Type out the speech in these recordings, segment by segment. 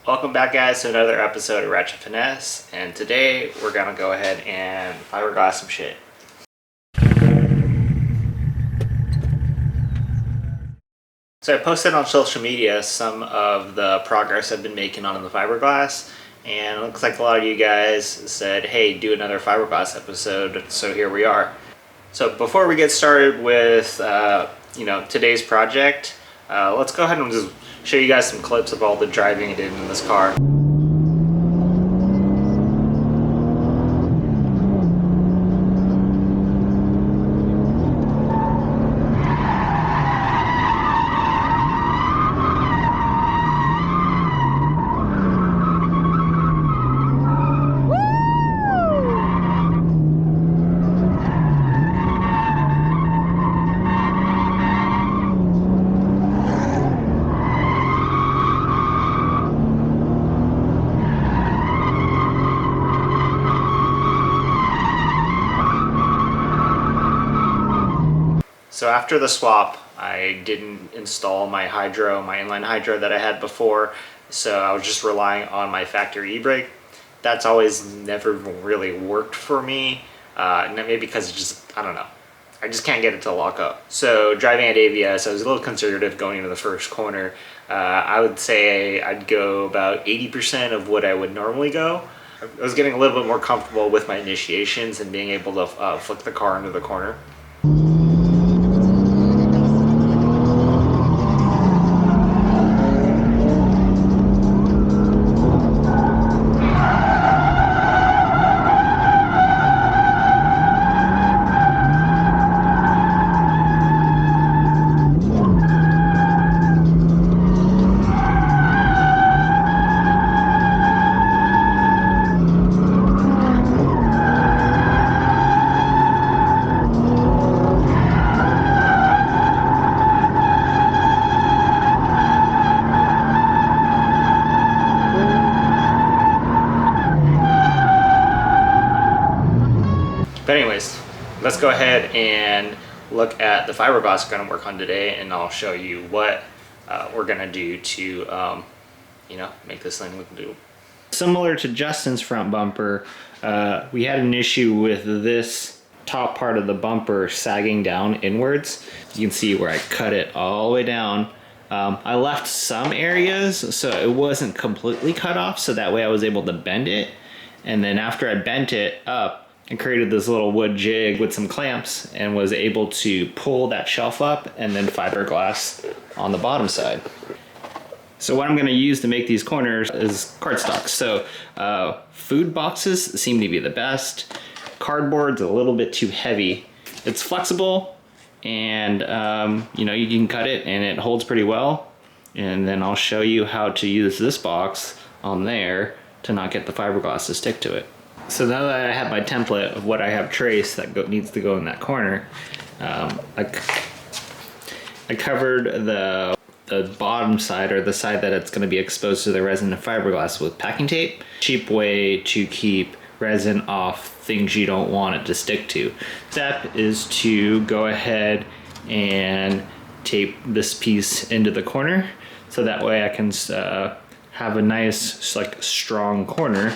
Welcome back, guys, to another episode of Ratchet Finesse, and today we're gonna go ahead and fiberglass some shit. So I posted on social media some of the progress I've been making on the fiberglass, and it looks like a lot of you guys said, hey, do another fiberglass episode, so here we are. So before we get started with today's project, let's go ahead and just show you guys some clips of all the driving I did in this car. So after the swap, I didn't install my inline hydro that I had before, so I was just relying on my factory e-brake. That's always never really worked for me, maybe because it just, I don't know, I just can't get it to lock up. So driving at AVS, I was a little conservative going into the first corner. I would say I'd go about 80% of what I would normally go. I was getting a little bit more comfortable with my initiations and being able to flick the car into the corner. But anyways, let's go ahead and look at the fiberglass we're going to work on today, and I'll show you what we're going to do to, make this thing look good. Similar to Justin's front bumper, we had an issue with this top part of the bumper sagging down inwards. You can see where I cut it all the way down. I left some areas so it wasn't completely cut off, so that way I was able to bend it. And then after I bent it up, I created this little wood jig with some clamps and was able to pull that shelf up and then fiberglass on the bottom side. So what I'm going to use to make these corners is cardstock. So food boxes seem to be the best. Cardboard's a little bit too heavy. It's flexible, and you can cut it and it holds pretty well. And then I'll show you how to use this box on there to not get the fiberglass to stick to it. So now that I have my template of what I have traced that needs to go in that corner, I covered the bottom side, or the side that it's going to be exposed to the resin and fiberglass, with packing tape. Cheap way to keep resin off things you don't want it to stick to. Step is to go ahead and tape this piece into the corner, so that way I can have a nice strong corner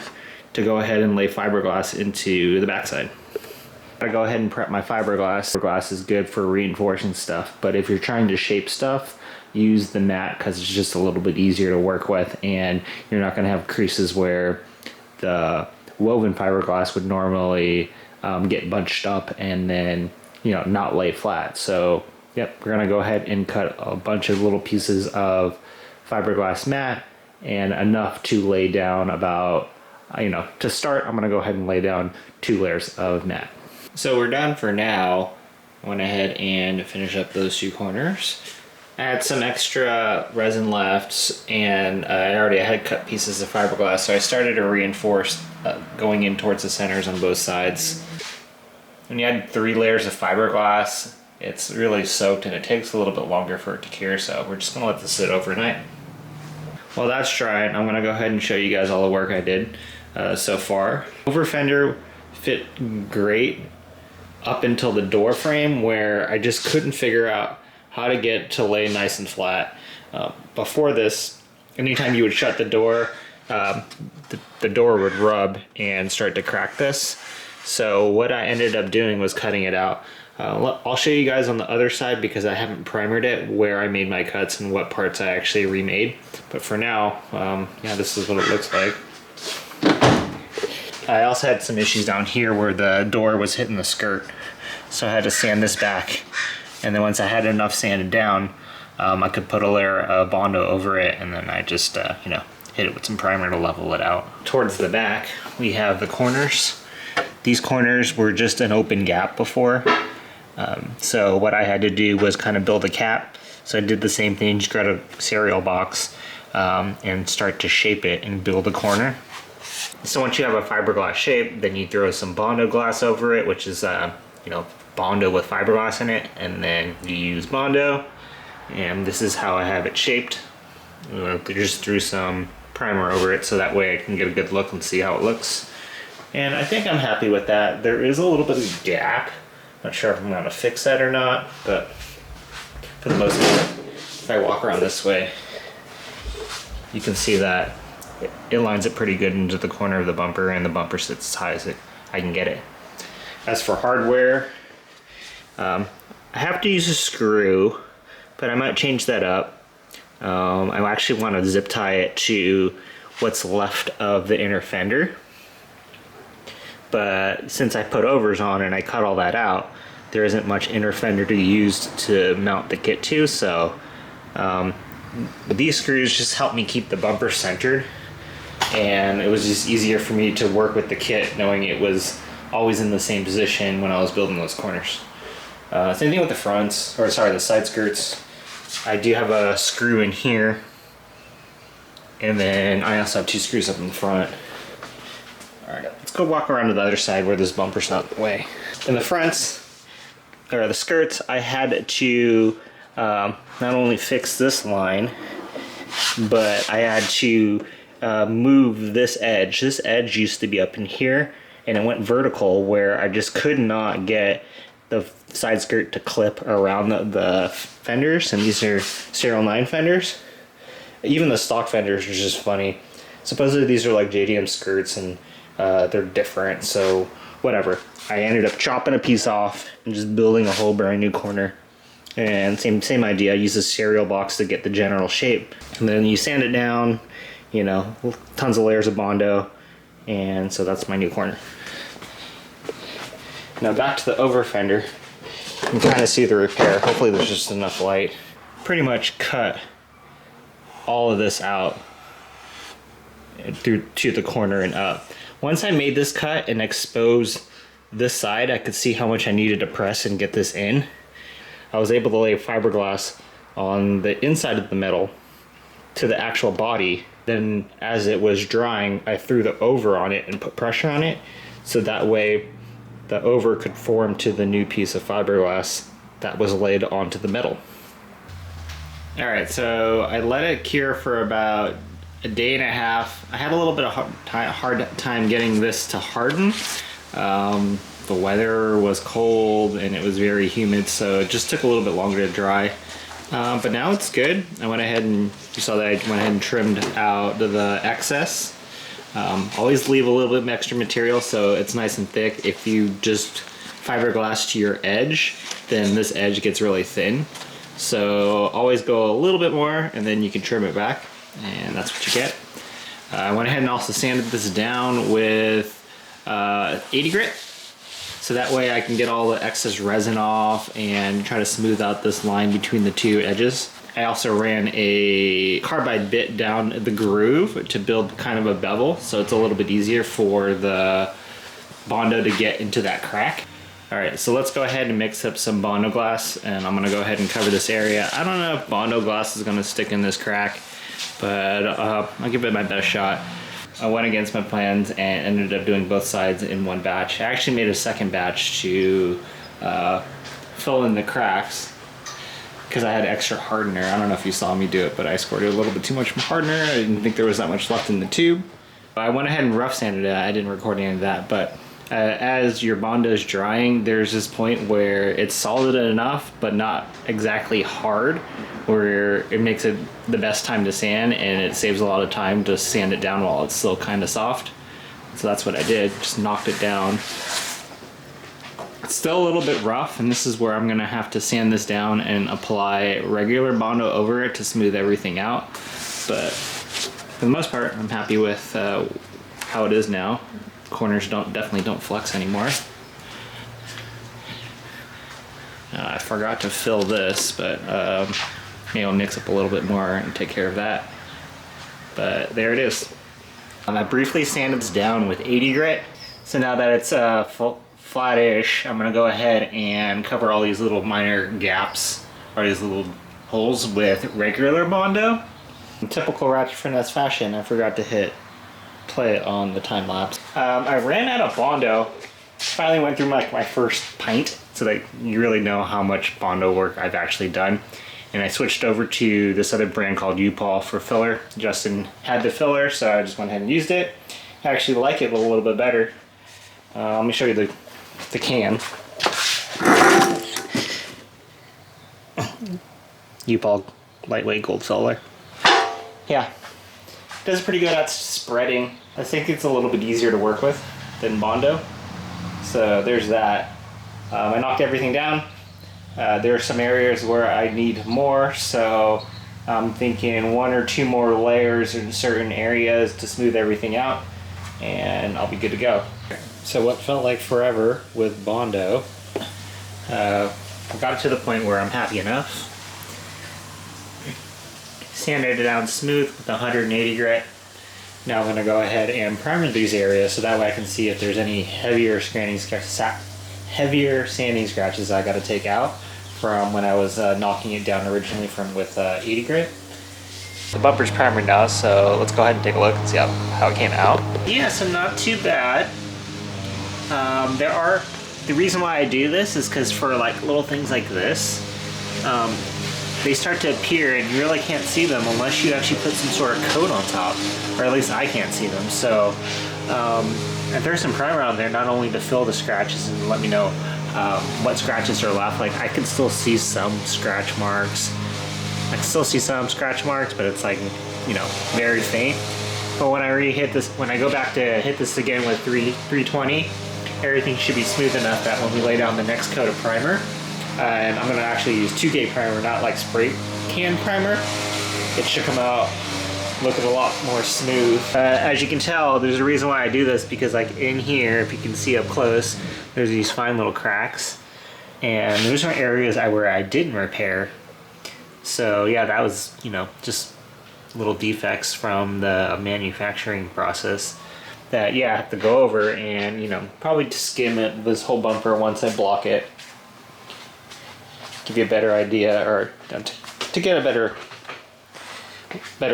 to go ahead and lay fiberglass into the backside. I go ahead and prep my fiberglass. Fiberglass is good for reinforcing stuff, but if you're trying to shape stuff, use the mat because it's just a little bit easier to work with, and you're not going to have creases where the woven fiberglass would normally get bunched up and then not lay flat. So yep, we're going to go ahead and cut a bunch of little pieces of fiberglass mat, and enough to lay down about, to start, I'm gonna go ahead and lay down 2 layers of mat. So we're done for now. I went ahead and finished up those 2 corners. I had some extra resin left, and I already had cut pieces of fiberglass, so I started to reinforce going in towards the centers on both sides. When you add 3 layers of fiberglass, it's really soaked and it takes a little bit longer for it to cure, so we're just gonna let this sit overnight. While that's drying, I'm gonna go ahead and show you guys all the work I did so far. Over fender fit great up until the door frame, where I just couldn't figure out how to get to lay nice and flat. Before this, anytime you would shut the door, the door would rub and start to crack this. So what I ended up doing was cutting it out. I'll show you guys on the other side because I haven't primered it where I made my cuts and what parts I actually remade. But for now, yeah, this is what it looks like. I also had some issues down here where the door was hitting the skirt. So I had to sand this back. And then once I had enough sanded down, I could put a layer of Bondo over it, and then I just, you know, hit it with some primer to level it out. Towards the back, we have the corners. These corners were just an open gap before. So what I had to do was kind of build a cap. So I did the same thing, just grab a cereal box and start to shape it and build a corner. So once you have a fiberglass shape, then you throw some Bondo glass over it, which is, you know, Bondo with fiberglass in it, and then you use Bondo. And this is how I have it shaped. I just threw some primer over it so that way I can get a good look and see how it looks. And I think I'm happy with that. There is a little bit of a gap. Not sure if I'm gonna fix that or not, but for the most part, if I walk around this way, you can see that it lines it pretty good into the corner of the bumper, and the bumper sits as high as I can get it. As for hardware, I have to use a screw, but I might change that up. I actually want to zip tie it to what's left of the inner fender. But since I put overs on and I cut all that out, there isn't much inner fender to use to mount the kit to, so these screws just help me keep the bumper centered, and it was just easier for me to work with the kit knowing it was always in the same position when I was building those corners. Same thing with the fronts, or sorry, the side skirts. I do have a screw in here, and then I also have 2 screws up in the front. Alright, let's go walk around to the other side where this bumper's not in the way. In the fronts, or the skirts, I had to not only fix this line, but I had to move this edge. This edge used to be up in here, and it went vertical where I just could not get the side skirt to clip around the fenders, and these are Serial 9 fenders. Even the stock fenders are just funny. Supposedly these are like JDM skirts, and they're different, so whatever. I ended up chopping a piece off and just building a whole brand new corner. And same idea, I use a cereal box to get the general shape. And then you sand it down, you know, tons of layers of Bondo, and so that's my new corner. Now back to the over fender. You can kind of see the repair. Hopefully there's just enough light. Pretty much cut all of this out through to the corner and up. Once I made this cut and exposed this side, I could see how much I needed to press and get this in. I was able to lay fiberglass on the inside of the metal to the actual body. Then as it was drying, I threw the over on it and put pressure on it, so that way the over could form to the new piece of fiberglass that was laid onto the metal. Alright, so I let it cure for about a day and a half. I had a little bit of hard time getting this to harden. The weather was cold and it was very humid, so it just took a little bit longer to dry. But now it's good. I went ahead and, you saw that I went ahead and trimmed out the excess. Always leave a little bit of extra material so it's nice and thick. If you just fiberglass to your edge, then this edge gets really thin. So always go a little bit more and then you can trim it back, and that's what you get. I went ahead and also sanded this down with 80 grit, so that way I can get all the excess resin off and try to smooth out this line between the two edges. I also ran a carbide bit down the groove to build kind of a bevel, so it's a little bit easier for the Bondo to get into that crack. Alright, so let's go ahead and mix up some Bondo glass, and I'm going to go ahead and cover this area. I don't know if Bondo glass is going to stick in this crack, but I'll give it my best shot. I went against my plans and ended up doing both sides in one batch. I actually made a second batch to fill in the cracks because I had extra hardener. I don't know if you saw me do it, but I squirted a little bit too much hardener. I didn't think there was that much left in the tube. I went ahead and rough sanded it. I didn't record any of that, but As your Bondo is drying, there's this point where it's solid enough, but not exactly hard, where it makes it the best time to sand, and it saves a lot of time to sand it down while it's still kind of soft. So that's what I did, just knocked it down. It's still a little bit rough, and this is where I'm gonna have to sand this down and apply regular Bondo over it to smooth everything out. But for the most part, I'm happy with how it is now. Corners definitely don't flex anymore. I forgot to fill this, but maybe I'll mix up a little bit more and take care of that. But there it is. I briefly sanded this down with 80 grit. So now that it's flat-ish, I'm gonna go ahead and cover all these little minor gaps, or these little holes, with regular Bondo. In typical Ratchet Finesse fashion, I forgot to hit play on the time lapse. I ran out of Bondo. Finally went through my first pint, so that you really know how much Bondo work I've actually done. And I switched over to this other brand called Huey for filler. Justin had the filler, so I just went ahead and used it. I actually like it a little bit better. Let me show you the can. Huey lightweight gold filler. Yeah, does pretty good at spreading. I think it's a little bit easier to work with than Bondo. So there's that. I knocked everything down. There are some areas where I need more, so I'm thinking 1 or 2 more layers in certain areas to smooth everything out, and I'll be good to go. So what felt like forever with Bondo, I got it to the point where I'm happy enough. Sanded it down smooth with 180 grit. Now I'm going to go ahead and primer these areas so that way I can see if there's any heavier sanding scratches I got to take out from when I was knocking it down originally with 80 grit. The bumper's primered now, so let's go ahead and take a look and see how it came out. Yeah, so not too bad. The reason why I do this is because for like little things like this, they start to appear and you really can't see them unless you actually put some sort of coat on top, or at least I can't see them. So if there's some primer on there, not only to fill the scratches and let me know what scratches are left, like I can still see some scratch marks. I can still see some scratch marks, but it's like, you know, very faint. But when I go back to hit this again with 320, everything should be smooth enough that when we lay down the next coat of primer, and I'm going to actually use 2K primer, not like spray can primer, it should come out looking a lot more smooth. As you can tell, there's a reason why I do this, because like in here, if you can see up close, there's these fine little cracks, and those are areas where I didn't repair. So yeah, that was, you know, just little defects from the manufacturing process that, yeah, I have to go over and, you know, probably to skim it, this whole bumper once I block it. Give you a better idea, or to get a better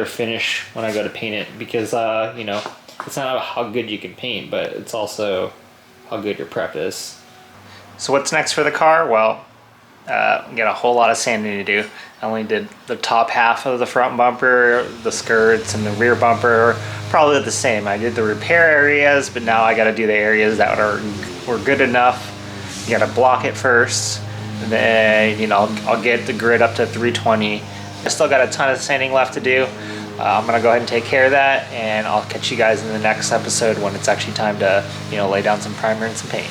finish when I go to paint it, because you know, it's not how good you can paint, but it's also how good your prep is. So what's next for the car? Well, got a whole lot of sanding to do. I only did the top half of the front bumper, the skirts, and the rear bumper probably the same. I did the repair areas, but now I got to do the areas that were good enough. You got to block it first. And then, you know, I'll get the grit up to 320. I still got a ton of sanding left to do. I'm gonna go ahead and take care of that, and I'll catch you guys in the next episode when it's actually time to, you know, lay down some primer and some paint.